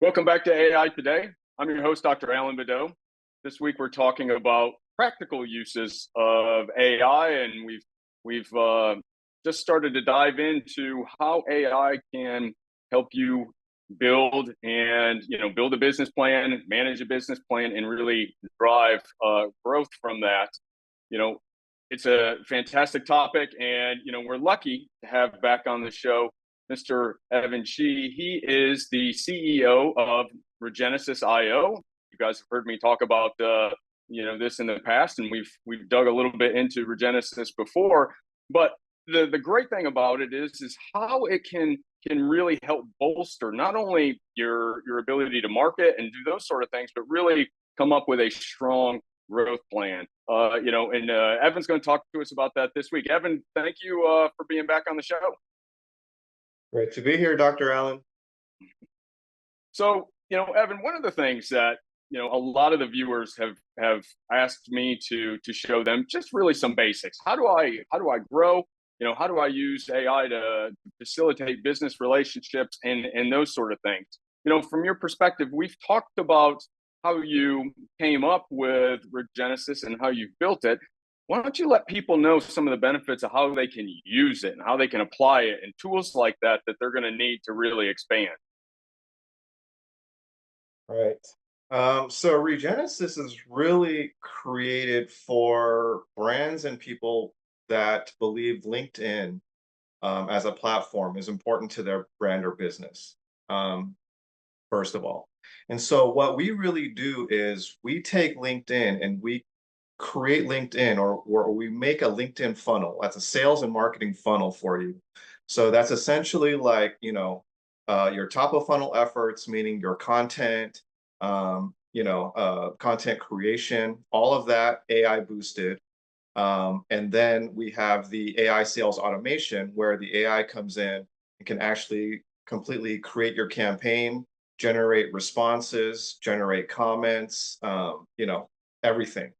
Welcome back to AI Today. I'm your host, Dr. Alan Badeau. This week we're talking about practical uses of AI, and we've just started to dive into how AI can help you build a business plan, manage a business plan, and really drive growth from that. You know, it's a fantastic topic, and we're lucky to have back on the show Mr. Evan Shih. He is the CEO of Regenesis IO. You guys have heard me talk about this in the past, and we've dug a little bit into Regenesis before. But the great thing about it is how it can really help bolster not only your ability to market and do those sort of things, but really come up with a strong growth plan. And Evan's going to talk to us about that this week. Evan, thank you for being back on the show. Great to be here, Dr. Allen. So, Evan, one of the things that a lot of the viewers have asked me to show them just really some basics. How do I grow? How do I use AI to facilitate business relationships and those sort of things? From your perspective, we've talked about how you came up with Regenesis and how you've built it. Why don't you let people know some of the benefits of how they can use it and how they can apply it and tools like that they're going to need to really expand? Right. So Regenesis is really created for brands and people that believe LinkedIn as a platform is important to their brand or business, first of all. And so what we really do is we take LinkedIn and we create LinkedIn or we make a LinkedIn funnel. That's a sales and marketing funnel for you. So that's essentially like, your top of funnel efforts, meaning your content, content creation, all of that AI boosted. And then we have the AI sales automation where the AI comes in and can actually completely create your campaign, generate responses, generate comments, everything.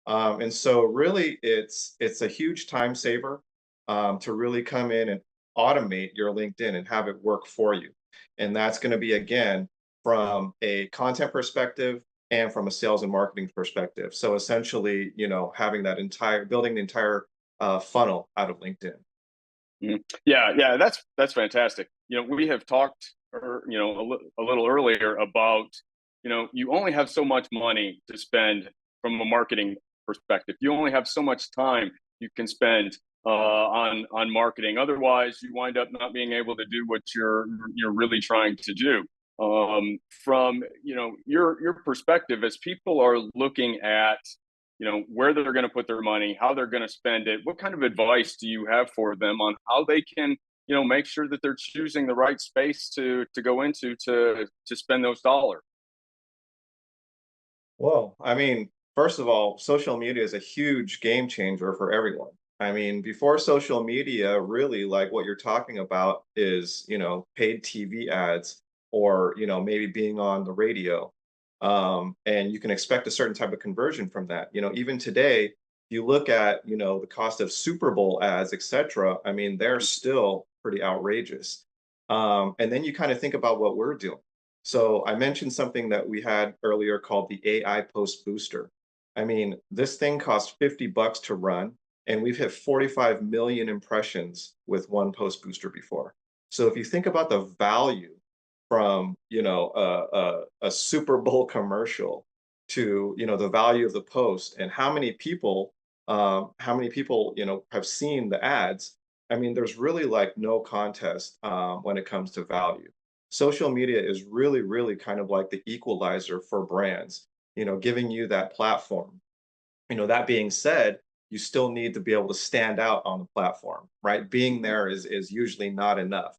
And so really it's a huge time saver to really come in and automate your LinkedIn and have it work for you. And that's going to be, again, from a content perspective and from a sales and marketing perspective. So essentially, having building the entire funnel out of LinkedIn. Yeah, that's fantastic. We have talked, a little earlier about, you only have so much money to spend from a marketing perspective. You only have so much time you can spend on marketing. Otherwise, you wind up not being able to do what you're really trying to do. From your perspective, as people are looking at where they're going to put their money, how they're going to spend it, what kind of advice do you have for them on how they can make sure that they're choosing the right space to go into to spend those dollars? Well, I mean, first of all, social media is a huge game changer for everyone. I mean, before social media, really like what you're talking about is, paid TV ads or, maybe being on the radio. And you can expect a certain type of conversion from that. Even today, you look at, the cost of Super Bowl ads, et cetera. I mean, they're still pretty outrageous. And then you kind of think about what we're doing. So I mentioned something that we had earlier called the AI Post Booster. I mean, this thing costs $50 to run, and we've hit 45 million impressions with one post booster before. So if you think about the value from, a Super Bowl commercial to, the value of the post and how many people, have seen the ads. I mean, there's really like no contest when it comes to value. Social media is really, really kind of like the equalizer for brands, giving you that platform. That being said, you still need to be able to stand out on the platform, right? Being there is usually not enough.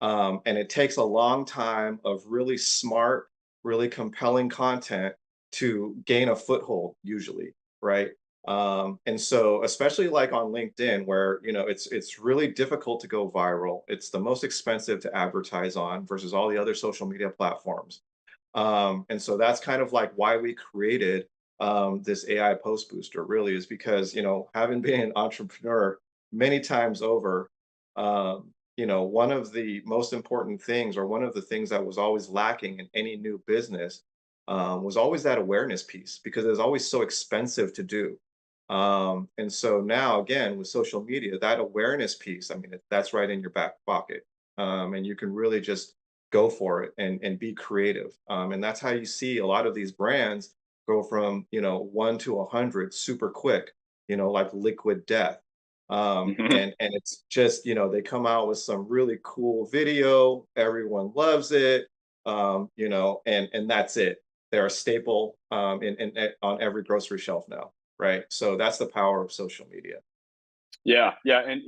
And it takes a long time of really smart, really compelling content to gain a foothold, usually, right? And so, especially like on LinkedIn, where it's really difficult to go viral. It's the most expensive to advertise on versus all the other social media platforms. And so that's kind of like why we created this AI post booster. Really, is because having been an entrepreneur many times over. one of the most important things, or one of the things that was always lacking in any new business, was always that awareness piece because it was always so expensive to do. And so now, again, with social media, that awareness piece, I mean, that's right in your back pocket. And you can really just go for it and be creative. And that's how you see a lot of these brands go from, one to 100 super quick, like Liquid Death. And it's just, they come out with some really cool video, everyone loves it, and that's it. They're a staple on every grocery shelf now, right? So that's the power of social media. Yeah, yeah, and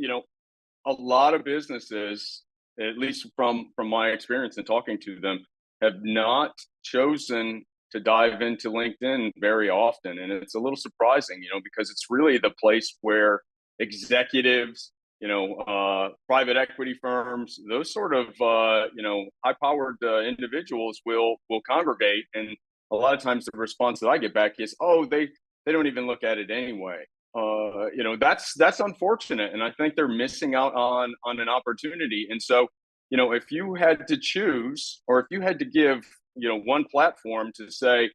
a lot of businesses, at least from my experience in talking to them, have not chosen to dive into LinkedIn very often, and it's a little surprising, because it's really the place where executives, private equity firms, those sort of high-powered individuals will congregate, and a lot of times the response that I get back is, "Oh, they don't even look at it anyway." That's unfortunate, and I think they're missing out on an opportunity. And so, if you had to choose, or if you had to give, one platform to say,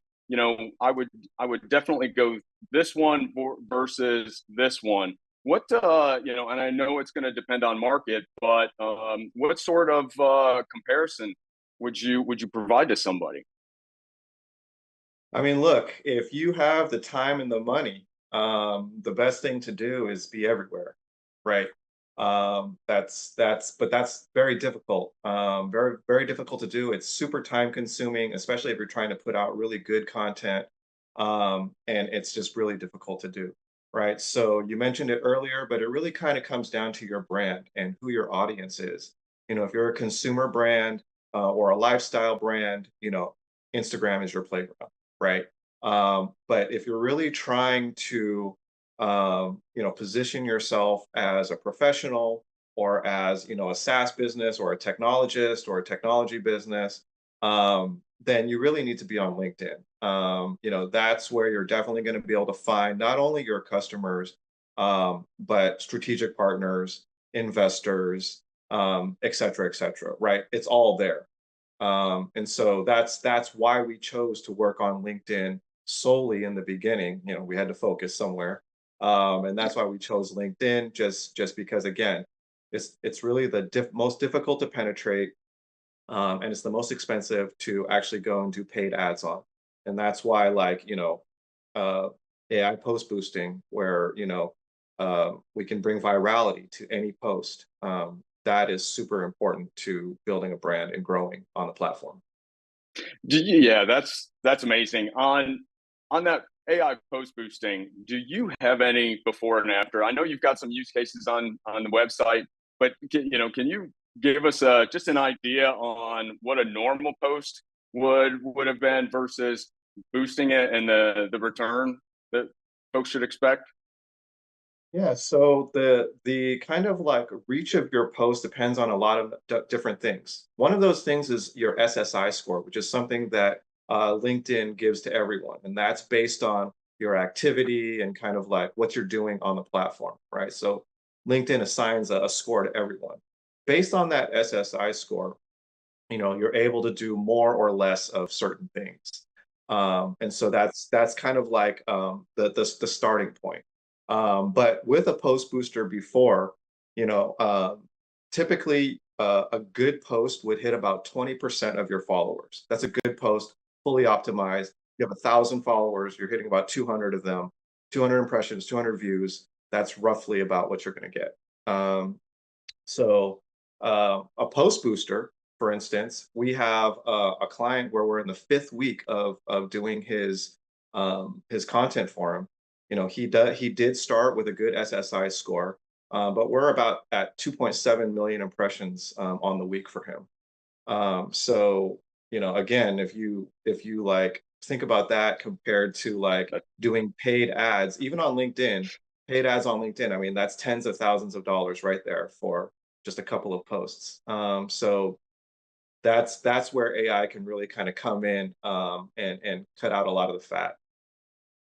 I would definitely go this one versus this one. What and I know it's going to depend on market, but what sort of comparison would you provide to somebody? I mean, look, if you have the time and the money, the best thing to do is be everywhere, right? But that's very difficult. Very, very difficult to do. It's super time consuming, especially if you're trying to put out really good content. And it's just really difficult to do, right? So you mentioned it earlier, but it really kind of comes down to your brand and who your audience is. If you're a consumer brand, or a lifestyle brand, Instagram is your playground, right? But if you're really trying to, position yourself as a professional, or as, a SaaS business, or a technologist, or a technology business, then you really need to be on LinkedIn. That's where you're definitely going to be able to find not only your customers, but strategic partners, investors, et cetera, right? It's all there. And so that's why we chose to work on LinkedIn solely in the beginning. We had to focus somewhere, and that's why we chose LinkedIn. Just because, again, it's really the most difficult to penetrate, and it's the most expensive to actually go and do paid ads on. And that's why, like, uh, AI post boosting, where we can bring virality to any post. That is super important to building a brand and growing on the platform. Yeah, that's amazing. On that AI post boosting, do you have any before and after? I know you've got some use cases on the website, but can you give us just an idea on what a normal post would have been versus boosting it, and the return that folks should expect? Yeah, so the kind of like reach of your post depends on a lot of different things. One of those things is your SSI score, which is something that LinkedIn gives to everyone, and that's based on your activity and kind of like what you're doing on the platform, right? So LinkedIn assigns a score to everyone. Based on that SSI score, you're able to do more or less of certain things. And so that's kind of like, the starting point. But with a post booster before, you know, typically, a good post would hit about 20% of your followers. That's a good post, fully optimized. You have 1,000 followers, you're hitting about 200 of them, 200 impressions, 200 views. That's roughly about what you're going to get. So a post booster, for instance, we have a client where we're in the fifth week of doing his content for him. He did start with a good SSI score, but we're about at 2.7 million impressions, on the week for him. So, again, if you like think about that compared to like doing paid ads, even on LinkedIn, paid ads on LinkedIn, I mean, that's tens of thousands of dollars right there for just a couple of posts. So that's where AI can really kind of come in, and cut out a lot of the fat.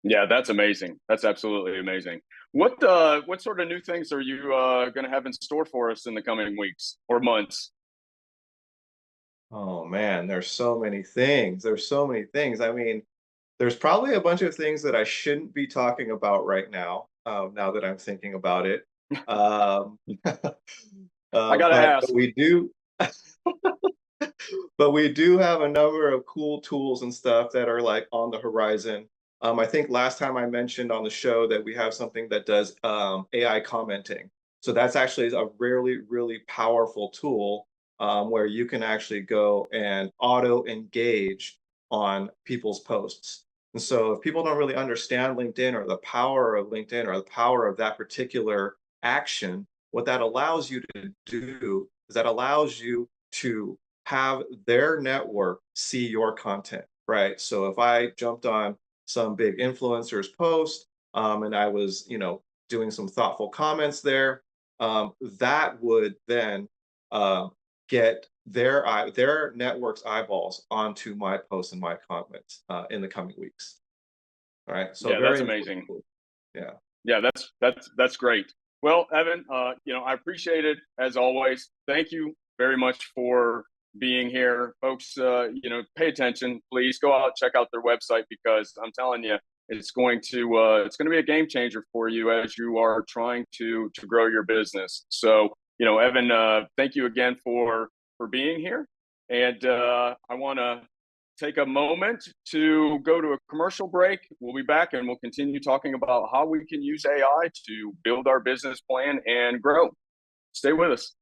Yeah, that's amazing. That's absolutely amazing. what sort of new things are you going to have in store for us in the coming weeks or months? Oh man, there's so many things. There's so many things. I mean, there's probably a bunch of things that I shouldn't be talking about right now, now that I'm thinking about it. Um, I got to but ask. we do, but we do have a number of cool tools and stuff that are like on the horizon. I think last time I mentioned on the show that we have something that does AI commenting. So that's actually a really, really powerful tool where you can actually go and auto engage on people's posts. And so if people don't really understand LinkedIn or the power of LinkedIn or the power of that particular action, what that allows you to do is that allows you to have their network see your content, right? So if I jumped on some big influencer's post and I was, doing some thoughtful comments there, that would then uh, get their network's eyeballs onto my posts and my comments in the coming weeks. All right, so Yeah, that's very important. amazing. Yeah. Yeah, that's great. Well, Evan, I appreciate it as always. Thank you very much for being here, folks. Pay attention, please. Go out, check out their website because I'm telling you, it's going to be a game changer for you as you are trying to grow your business. So, Evan, thank you again for being here, and I want to take a moment to go to a commercial break. We'll be back and we'll continue talking about how we can use AI to build our business plan and grow. Stay with us.